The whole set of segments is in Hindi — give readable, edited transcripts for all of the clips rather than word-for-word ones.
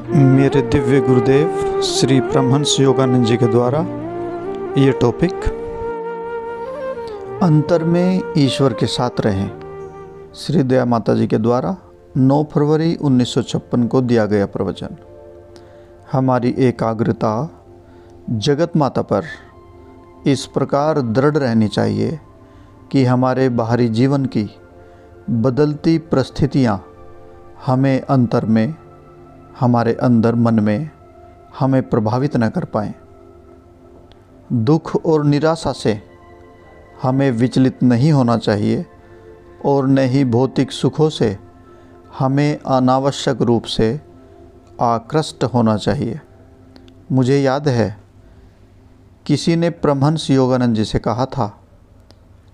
मेरे दिव्य गुरुदेव श्री परमहंस योगानंद जी के द्वारा ये टॉपिक अंतर में ईश्वर के साथ रहें, श्री दया माता जी के द्वारा 9 फरवरी 1956 को दिया गया प्रवचन। हमारी एकाग्रता जगत माता पर इस प्रकार दृढ़ रहनी चाहिए कि हमारे बाहरी जीवन की बदलती परिस्थितियाँ हमें अंतर में, हमारे अंदर मन में हमें प्रभावित न कर पाएँ। दुख और निराशा से हमें विचलित नहीं होना चाहिए और न ही भौतिक सुखों से हमें अनावश्यक रूप से आकृष्ट होना चाहिए। मुझे याद है किसी ने परमहंस योगानंद जी से कहा था,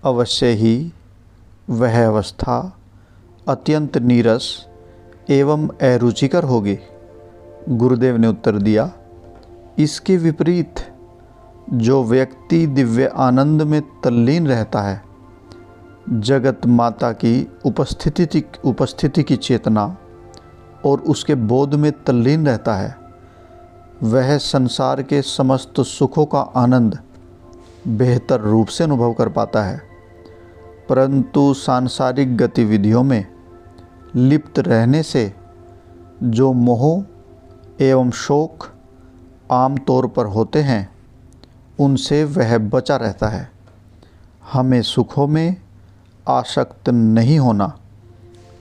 अवश्य ही वह अवस्था अत्यंत नीरस एवं अरुचिकर होगी। गुरुदेव ने उत्तर दिया, इसके विपरीत जो व्यक्ति दिव्य आनंद में तल्लीन रहता है, जगत माता की उपस्थिति की चेतना और उसके बोध में तल्लीन रहता है, वह संसार के समस्त सुखों का आनंद बेहतर रूप से अनुभव कर पाता है। परंतु सांसारिक गतिविधियों में लिप्त रहने से जो मोह एवं शोक आम तौर पर होते हैं, उनसे वह बचा रहता है। हमें सुखों में आसक्त नहीं होना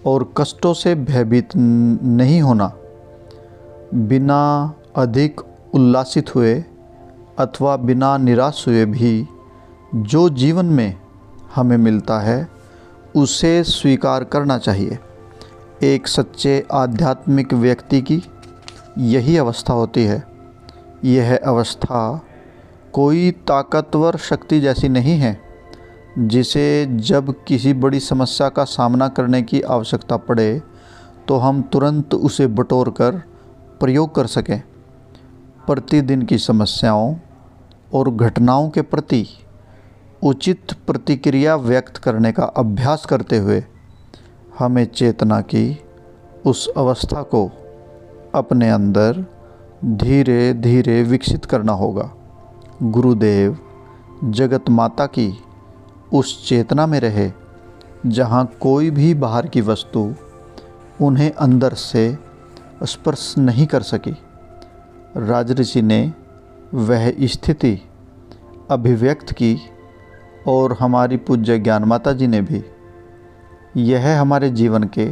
और कष्टों से भयभीत नहीं होना। बिना अधिक उल्लासित हुए अथवा बिना निराश हुए भी जो जीवन में हमें मिलता है, उसे स्वीकार करना चाहिए। एक सच्चे आध्यात्मिक व्यक्ति की यही अवस्था होती है। यह अवस्था कोई ताकतवर शक्ति जैसी नहीं है जिसे जब किसी बड़ी समस्या का सामना करने की आवश्यकता पड़े तो हम तुरंत उसे बटोर कर प्रयोग कर सकें। प्रतिदिन की समस्याओं और घटनाओं के प्रति उचित प्रतिक्रिया व्यक्त करने का अभ्यास करते हुए हमें चेतना की उस अवस्था को अपने अंदर धीरे धीरे विकसित करना होगा। गुरुदेव जगत माता की उस चेतना में रहे जहाँ कोई भी बाहर की वस्तु उन्हें अंदर से स्पर्श नहीं कर सकी। राजऋषि ने वह स्थिति अभिव्यक्त की और हमारी पूज्य ज्ञान माता जी ने भी। यह हमारे जीवन के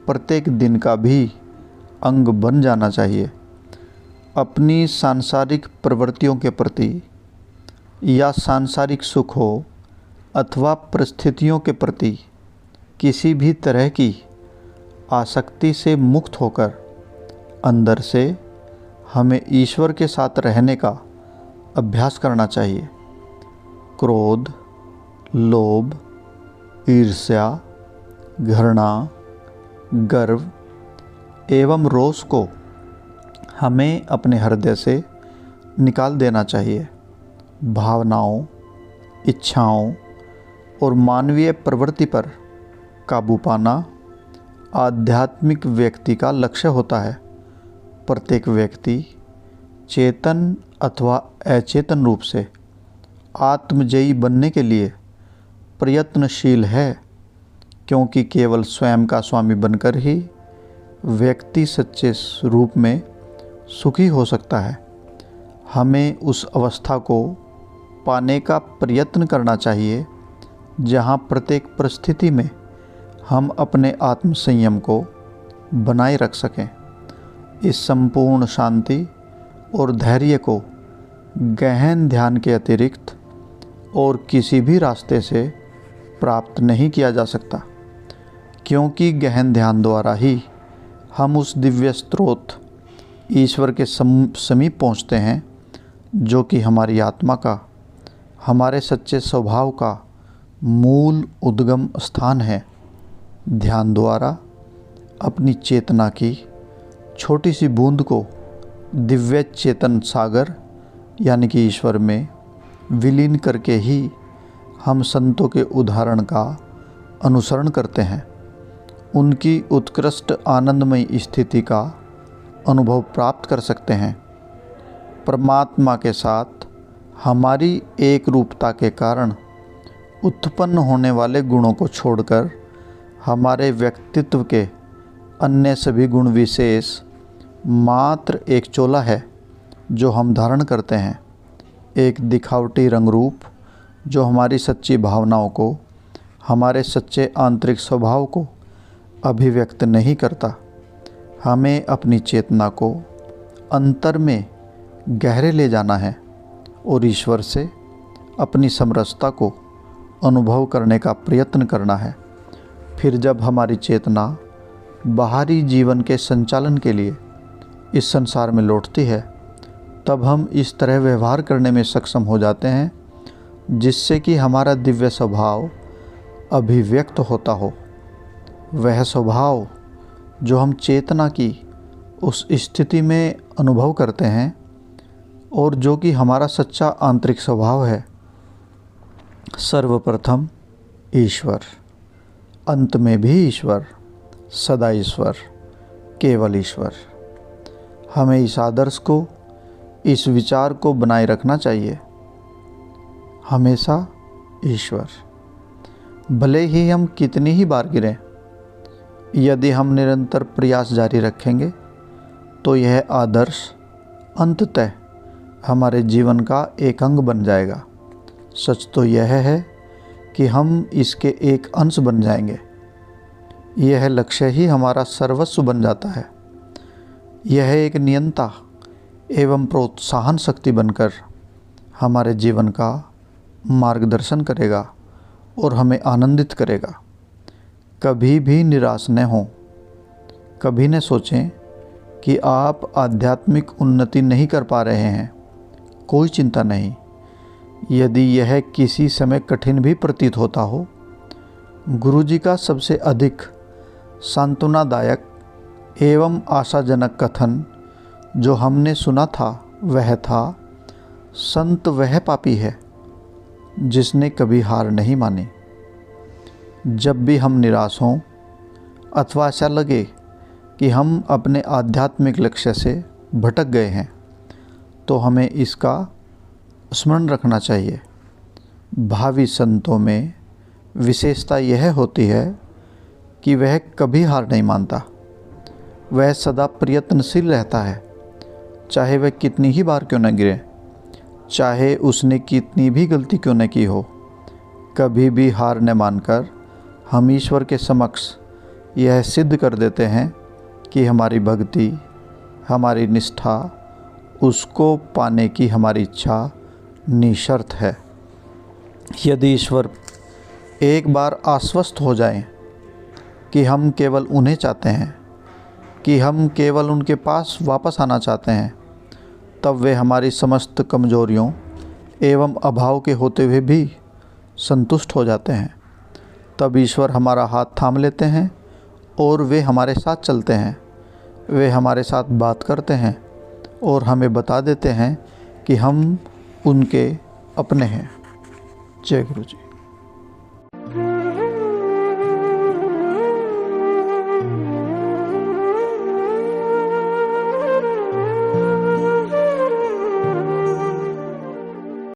प्रत्येक दिन का भी अंग बन जाना चाहिए। अपनी सांसारिक प्रवृत्तियों के प्रति या सांसारिक सुखों अथवा परिस्थितियों के प्रति किसी भी तरह की आसक्ति से मुक्त होकर अंदर से हमें ईश्वर के साथ रहने का अभ्यास करना चाहिए। क्रोध, लोभ, ईर्ष्या, घृणा, गर्व एवं रोष को हमें अपने हृदय से निकाल देना चाहिए। भावनाओं, इच्छाओं और मानवीय प्रवृत्ति पर काबू पाना आध्यात्मिक व्यक्ति का लक्ष्य होता है। प्रत्येक व्यक्ति चेतन अथवा अचेतन रूप से आत्मजयी बनने के लिए प्रयत्नशील है, क्योंकि केवल स्वयं का स्वामी बनकर ही व्यक्ति सच्चे रूप में सुखी हो सकता है। हमें उस अवस्था को पाने का प्रयत्न करना चाहिए जहाँ प्रत्येक परिस्थिति में हम अपने आत्म संयम को बनाए रख सकें। इस संपूर्ण शांति और धैर्य को गहन ध्यान के अतिरिक्त और किसी भी रास्ते से प्राप्त नहीं किया जा सकता, क्योंकि गहन ध्यान द्वारा ही हम उस दिव्य स्रोत ईश्वर के समीप पहुँचते हैं, जो कि हमारी आत्मा का, हमारे सच्चे स्वभाव का मूल उद्गम स्थान है। ध्यान द्वारा अपनी चेतना की छोटी सी बूंद को दिव्य चेतन सागर यानी कि ईश्वर में विलीन करके ही हम संतों के उदाहरण का अनुसरण करते हैं। उनकी उत्कृष्ट आनंदमयी स्थिति का अनुभव प्राप्त कर सकते हैं। परमात्मा के साथ हमारी एक रूपता के कारण उत्पन्न होने वाले गुणों को छोड़कर हमारे व्यक्तित्व के अन्य सभी गुण विशेष मात्र एक चोला है जो हम धारण करते हैं, एक दिखावटी रंग रूप जो हमारी सच्ची भावनाओं को, हमारे सच्चे आंतरिक स्वभाव को अभिव्यक्त नहीं करता। हमें अपनी चेतना को अंतर में गहरे ले जाना है और ईश्वर से अपनी समरसता को अनुभव करने का प्रयत्न करना है। फिर जब हमारी चेतना बाहरी जीवन के संचालन के लिए इस संसार में लौटती है, तब हम इस तरह व्यवहार करने में सक्षम हो जाते हैं जिससे कि हमारा दिव्य स्वभाव अभिव्यक्त होता हो। वह स्वभाव जो हम चेतना की उस स्थिति में अनुभव करते हैं और जो कि हमारा सच्चा आंतरिक स्वभाव है। सर्वप्रथम ईश्वर, अंत में भी ईश्वर, सदा ईश्वर, केवल ईश्वर। हमें इस आदर्श को, इस विचार को बनाए रखना चाहिए। हमेशा ईश्वर। भले ही हम कितनी ही बार गिरें, यदि हम निरंतर प्रयास जारी रखेंगे तो यह आदर्श अंततः हमारे जीवन का एक अंग बन जाएगा। सच तो यह है कि हम इसके एक अंश बन जाएंगे। यह लक्ष्य ही हमारा सर्वस्व बन जाता है। यह एक नियंता एवं प्रोत्साहन शक्ति बनकर हमारे जीवन का मार्गदर्शन करेगा और हमें आनंदित करेगा। कभी भी निराश न हों। कभी न सोचें कि आप आध्यात्मिक उन्नति नहीं कर पा रहे हैं। कोई चिंता नहीं। यदि यह किसी समय कठिन भी प्रतीत होता हो, गुरुजी का सबसे अधिक सांत्वनादायक एवं आशाजनक कथन जो हमने सुना था वह था, संत वह पापी है जिसने कभी हार नहीं मानी। जब भी हम निराश हों अथवा ऐसा लगे कि हम अपने आध्यात्मिक लक्ष्य से भटक गए हैं, तो हमें इसका स्मरण रखना चाहिए। भावी संतों में विशेषता यह होती है कि वह कभी हार नहीं मानता। वह सदा प्रयत्नशील रहता है, चाहे वह कितनी ही बार क्यों न गिरे, चाहे उसने कितनी भी गलती क्यों न की हो। कभी भी हार न मानकर हम ईश्वर के समक्ष यह सिद्ध कर देते हैं कि हमारी भक्ति, हमारी निष्ठा, उसको पाने की हमारी इच्छा निशर्त है। यदि ईश्वर एक बार आश्वस्त हो जाएं कि हम केवल उन्हें चाहते हैं, कि हम केवल उनके पास वापस आना चाहते हैं, तब वे हमारी समस्त कमजोरियों एवं अभाव के होते हुए भी संतुष्ट हो जाते हैं। तब ईश्वर हमारा हाथ थाम लेते हैं और वे हमारे साथ चलते हैं। वे हमारे साथ बात करते हैं और हमें बता देते हैं कि हम उनके अपने हैं। जय गुरु जी।